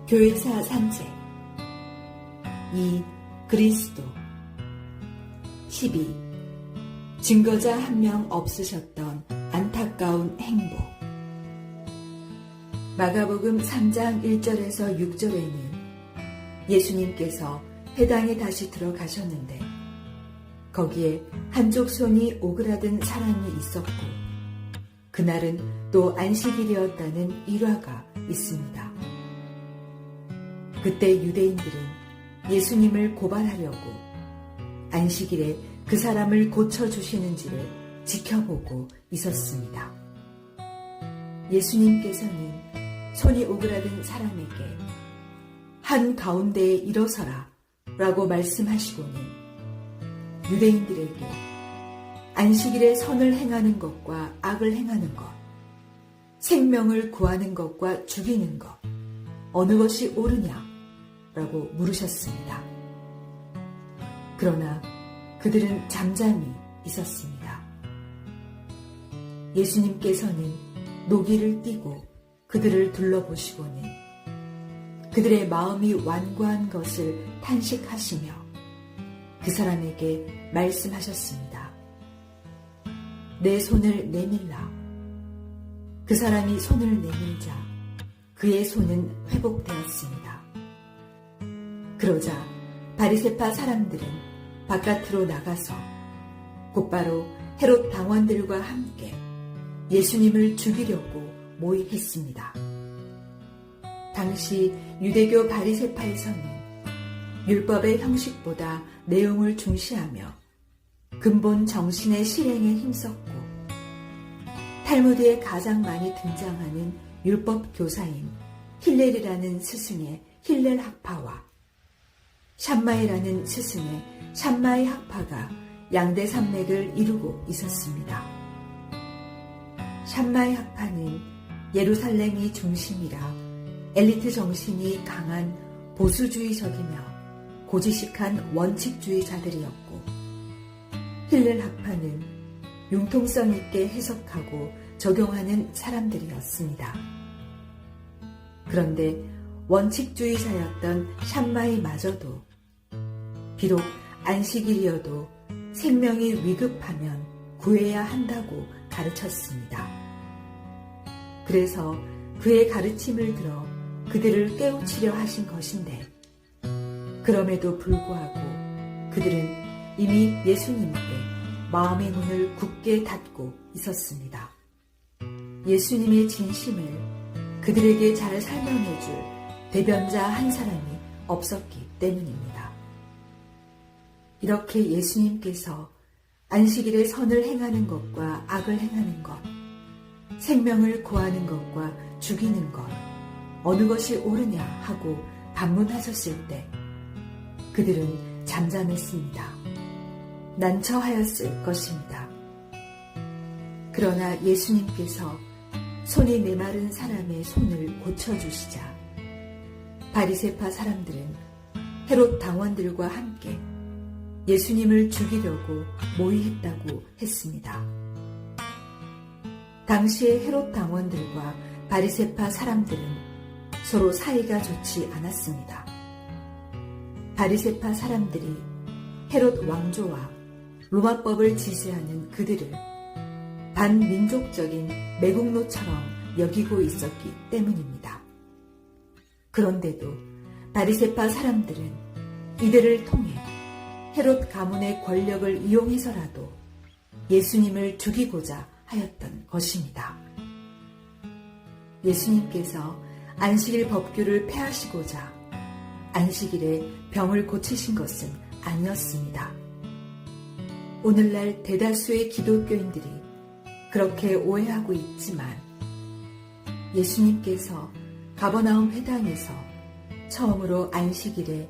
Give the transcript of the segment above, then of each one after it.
교회사 산책 2. 그리스도 12. 증거자 한 명 없으셨던 안타까운 행복. 마가복음 3장 1절에서 6절에는 예수님께서 회당에 다시 들어가셨는데 거기에 한쪽 손이 오그라든 사람이 있었고 그날은 또 안식일이었다는 일화가 있습니다. 그때 유대인들은 예수님을 고발하려고 안식일에 그 사람을 고쳐주시는지를 지켜보고 있었습니다. 예수님께서는 손이 오그라든 사람에게 한가운데에 일어서라 라고 말씀하시고는 유대인들에게 안식일에 선을 행하는 것과 악을 행하는 것, 생명을 구하는 것과 죽이는 것, 어느 것이 옳으냐 라고 물으셨습니다. 그러나 그들은 잠잠히 있었습니다. 예수님께서는 노기를 띠고 그들을 둘러보시고는 그들의 마음이 완고한 것을 탄식하시며 그 사람에게 말씀하셨습니다. 내 손을 내밀라. 그 사람이 손을 내밀자 그의 손은 회복되었습니다. 그러자 바리새파 사람들은 바깥으로 나가서 곧바로 헤롯 당원들과 함께 예수님을 죽이려고 모의했습니다. 당시 유대교 바리새파에서는 율법의 형식보다 내용을 중시하며 근본 정신의 실행에 힘썼고 탈무드에 가장 많이 등장하는 율법 교사인 힐렐이라는 스승의 힐렐 학파와 샴마이라는 스승의 샴마이 학파가 양대 산맥을 이루고 있었습니다. 샴마이 학파는 예루살렘이 중심이라 엘리트 정신이 강한 보수주의적이며 고지식한 원칙주의자들이었고 힐렐 학파는 융통성 있게 해석하고 적용하는 사람들이었습니다. 그런데 원칙주의자였던 샴마이마저도 비록 안식일이어도 생명이 위급하면 구해야 한다고 가르쳤습니다. 그래서 그의 가르침을 들어 그들을 깨우치려 하신 것인데 그럼에도 불구하고 그들은 이미 예수님께 마음의 문을 굳게 닫고 있었습니다. 예수님의 진심을 그들에게 잘 설명해줄 대변자 한 사람이 없었기 때문입니다. 이렇게 예수님께서 안식일에 선을 행하는 것과 악을 행하는 것, 생명을 구하는 것과 죽이는 것, 어느 것이 옳으냐 하고 반문하셨을 때 그들은 잠잠했습니다. 난처하였을 것입니다. 그러나 예수님께서 손이 메마른 사람의 손을 고쳐주시자 바리새파 사람들은 헤롯 당원들과 함께 예수님을 죽이려고 모의했다고 했습니다. 당시의 헤롯 당원들과 바리새파 사람들은 서로 사이가 좋지 않았습니다. 바리새파 사람들이 헤롯 왕조와 로마법을 지지하는 그들을 반민족적인 매국노처럼 여기고 있었기 때문입니다. 그런데도 바리새파 사람들은 이들을 통해 헤롯 가문의 권력을 이용해서라도 예수님을 죽이고자 하였던 것입니다. 예수님께서 안식일 법규를 폐하시고자 안식일에 병을 고치신 것은 아니었습니다. 오늘날 대다수의 기독교인들이 그렇게 오해하고 있지만 예수님께서 가버나움 회당에서 처음으로 안식일에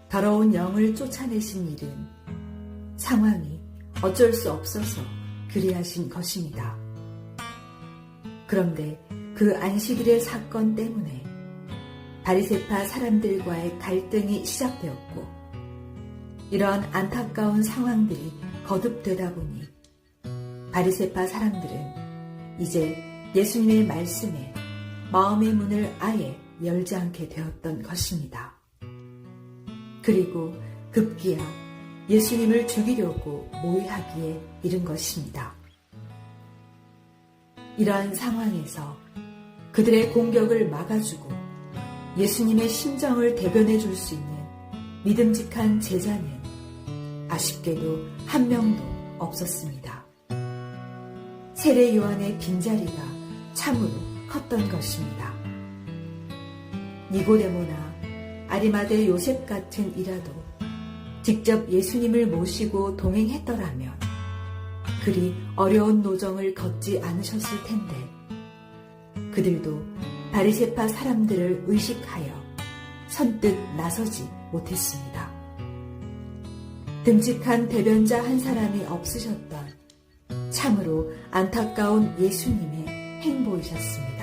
더러운 영을 쫓아내신 일은 상황이 어쩔 수 없어서 그리하신 것입니다. 그런데 그 안식일의 사건 때문에 바리새파 사람들과의 갈등이 시작되었고 이러한 안타까운 상황들이 거듭되다 보니 바리새파 사람들은 이제 예수님의 말씀에 마음의 문을 아예 열지 않게 되었던 것입니다. 그리고 급기야 예수님을 죽이려고 모의하기에 이른 것입니다. 이러한 상황에서 그들의 공격을 막아주고 예수님의 심정을 대변해 줄 수 있는 믿음직한 제자는 아쉽게도 한 명도 없었습니다. 세례 요한의 빈자리가 참으로 컸던 것입니다. 니고데모나 아리마대 요셉 같은 이라도 직접 예수님을 모시고 동행했더라면 그리 어려운 노정을 걷지 않으셨을 텐데 그들도 바리새파 사람들을 의식하여 선뜻 나서지 못했습니다. 듬직한 대변자 한 사람이 없으셨던 참으로 안타까운 예수님의 행보이셨습니다.